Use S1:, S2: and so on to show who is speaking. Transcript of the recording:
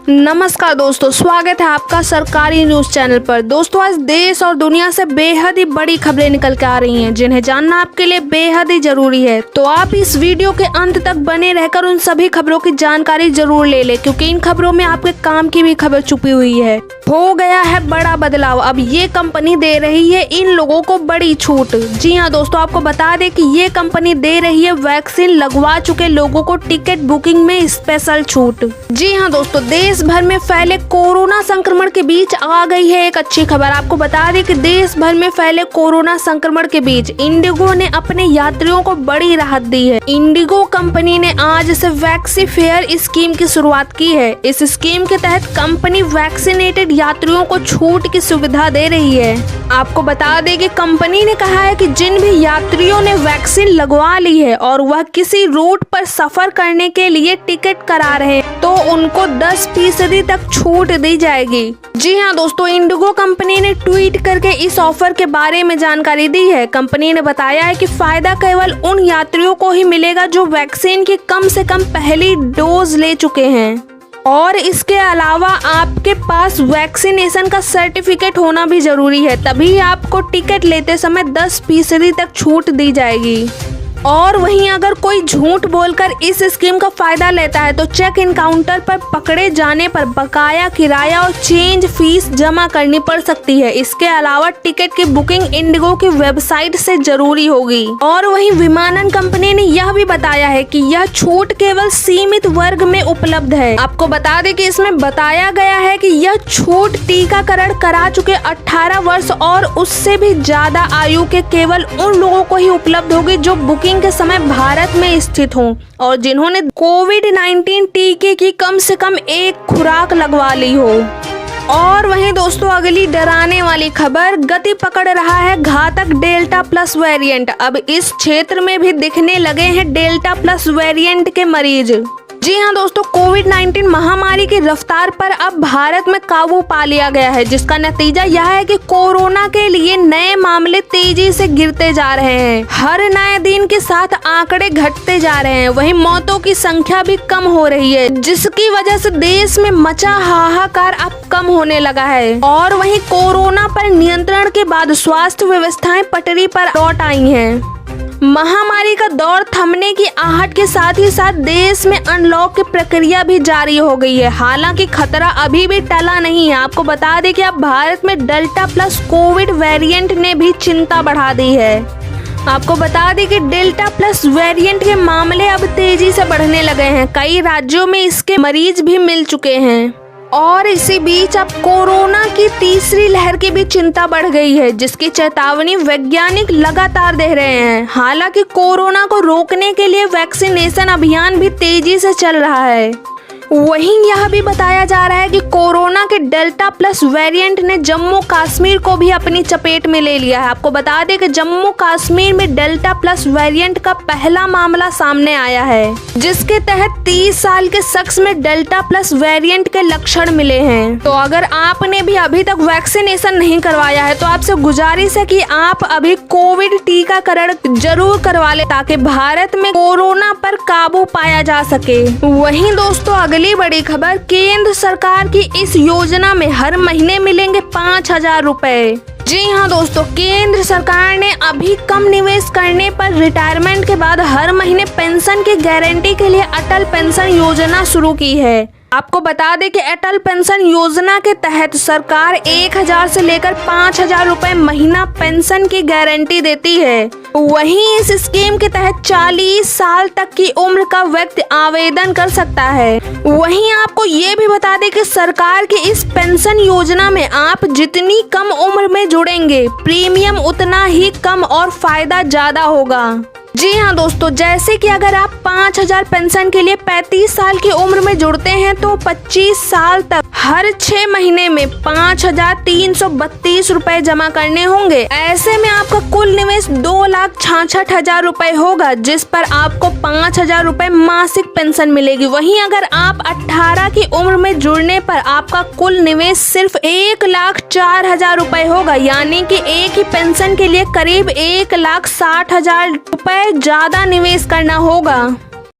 S1: नमस्कार दोस्तों, स्वागत है आपका सरकारी न्यूज चैनल पर। दोस्तों, आज देश और दुनिया से बेहद ही बड़ी खबरें निकल के आ रही हैं, जिन्हें जानना आपके लिए बेहद ही जरूरी है। तो आप इस वीडियो के अंत तक बने रहकर उन सभी खबरों की जानकारी जरूर ले लें, क्योंकि इन खबरों में आपके काम की भी खबर छुपी हुई है। हो गया है बड़ा बदलाव, अब ये कंपनी दे रही है इन लोगों को बड़ी छूट। जी हाँ दोस्तों, आपको बता दें कि ये कंपनी दे रही है वैक्सीन लगवा चुके लोगों को टिकट बुकिंग में स्पेशल छूट। जी हाँ दोस्तों, देश भर में फैले कोरोना संक्रमण के बीच आ गई है एक अच्छी खबर। आपको बता दें कि देश भर में फैले कोरोना संक्रमण के बीच इंडिगो ने अपने यात्रियों को बड़ी राहत दी है। इंडिगो कंपनी ने आज से वैक्सी फेयर स्कीम की शुरुआत की है। इस स्कीम के तहत कंपनी वैक्सीनेटेड यात्रियों को छूट की सुविधा दे रही है। आपको बता दें कि कंपनी ने कहा है कि जिन भी यात्रियों ने वैक्सीन लगवा ली है और वह किसी रूट पर सफर करने के लिए टिकट करा रहे हैं, तो उनको 10% तक छूट दी जाएगी। जी हाँ दोस्तों, इंडिगो कंपनी ने ट्वीट करके इस ऑफर के बारे में जानकारी दी है। कंपनी ने बताया है कि फायदा केवल उन यात्रियों को ही मिलेगा जो वैक्सीन की कम से कम पहली डोज ले चुके हैं, और इसके अलावा आपके पास वैक्सीनेशन का सर्टिफिकेट होना भी जरूरी है, तभी आपको टिकट लेते समय 10% तक छूट दी जाएगी। और वहीं अगर कोई झूठ बोलकर इस स्कीम का फायदा लेता है तो चेक इन काउंटर पर पकड़े जाने पर बकाया किराया और चेंज फीस जमा करनी पड़ सकती है। इसके अलावा टिकट की बुकिंग इंडिगो की वेबसाइट से जरूरी होगी। और वहीं विमानन कंपनी ने यह भी बताया है कि यह छूट केवल सीमित वर्ग में उपलब्ध है। आपको बता दें कि इसमें बताया गया है कि यह छूट टीकाकरण करा चुके 18 वर्ष और उससे भी ज्यादा आयु के केवल उन लोगों को ही उपलब्ध होगी जो बुकिंग के समय भारत में स्थित हों और जिन्होंने कोविड-19 टीके की कम से कम एक खुराक लगवा ली हो। और वहीं दोस्तों, अगली डराने वाली खबर, गति पकड़ रहा है घातक डेल्टा प्लस वेरिएंट। अब इस क्षेत्र में भी दिखने लगे हैं डेल्टा प्लस वेरिएंट के मरीज। जी हाँ दोस्तों, कोविड-19 महामारी की रफ्तार पर अब भारत में काबू पा लिया गया है, जिसका नतीजा यह है कि कोरोना के लिए नए मामले तेजी से गिरते जा रहे हैं। हर नए दिन के साथ आंकड़े घटते जा रहे हैं। वहीं मौतों की संख्या भी कम हो रही है, जिसकी वजह से देश में मचा हाहाकार अब कम होने लगा है। और वहीं कोरोना पर नियंत्रण के बाद स्वास्थ्य व्यवस्थाएं पटरी पर लौट आई हैं। महामारी का दौर थमने की आहट के साथ ही साथ देश में अनलॉक की प्रक्रिया भी जारी हो गई है। हालांकि खतरा अभी भी टला नहीं है। आपको बता दें कि अब भारत में डेल्टा प्लस कोविड वेरिएंट ने भी चिंता बढ़ा दी है। आपको बता दें कि डेल्टा प्लस वेरिएंट के मामले अब तेजी से बढ़ने लगे हैं। कई राज्यों में इसके मरीज भी मिल चुके हैं। और इसी बीच अब कोरोना की तीसरी लहर की भी चिंता बढ़ गई है, जिसकी चेतावनी वैज्ञानिक लगातार दे रहे हैं। हालांकि कोरोना को रोकने के लिए वैक्सीनेशन अभियान भी तेजी से चल रहा है। वहीं यह भी बताया जा रहा है कि कोरोना के डेल्टा प्लस वेरिएंट ने जम्मू कश्मीर को भी अपनी चपेट में ले लिया है। आपको बता दें कि जम्मू कश्मीर में डेल्टा प्लस वेरिएंट का पहला मामला सामने आया है, जिसके तहत 30 साल के शख्स में डेल्टा प्लस वेरिएंट के लक्षण मिले हैं। तो अगर आपने भी अभी तक वैक्सीनेशन नहीं करवाया है तो आपसे गुजारिश है कि आप अभी कोविड टीकाकरण जरूर करवा ले, ताकि भारत में कोरोना पर काबू पाया जा सके। वहीं दोस्तों, अगली बड़ी खबर, केंद्र सरकार की इस योजना में हर महीने मिलेंगे 5,000 रुपए। जी हाँ दोस्तों, केंद्र सरकार ने अभी कम निवेश करने पर रिटायरमेंट के बाद हर महीने पेंशन की गारंटी के लिए अटल पेंशन योजना शुरू की है। आपको बता दें कि अटल पेंशन योजना के तहत सरकार 1,000 से लेकर 5,000 रुपए महीना पेंशन की गारंटी देती है। वहीं इस स्कीम के तहत 40 साल तक की उम्र का व्यक्ति आवेदन कर सकता है। वहीं आपको ये भी बता दें कि सरकार की इस पेंशन योजना में आप जितनी कम उम्र में जुड़ेंगे, प्रीमियम उतना ही कम और फायदा ज्यादा होगा। जी हाँ दोस्तों, जैसे कि अगर आप 5,000 पेंशन के लिए 35 साल की उम्र में जुड़ते हैं तो 25 साल तक हर 6 महीने में 5,332 रुपए जमा करने होंगे। ऐसे में आपका कुल निवेश 2,66,000 रुपए होगा, जिस पर आपको 5,000 रुपए मासिक पेंशन मिलेगी। वहीं अगर आप 18 की उम्र में जुड़ने पर आपका कुल निवेश सिर्फ 1,04,000 रुपए होगा, यानी कि एक ही पेंशन के लिए करीब 1,60,000 रुपए ज्यादा निवेश करना होगा।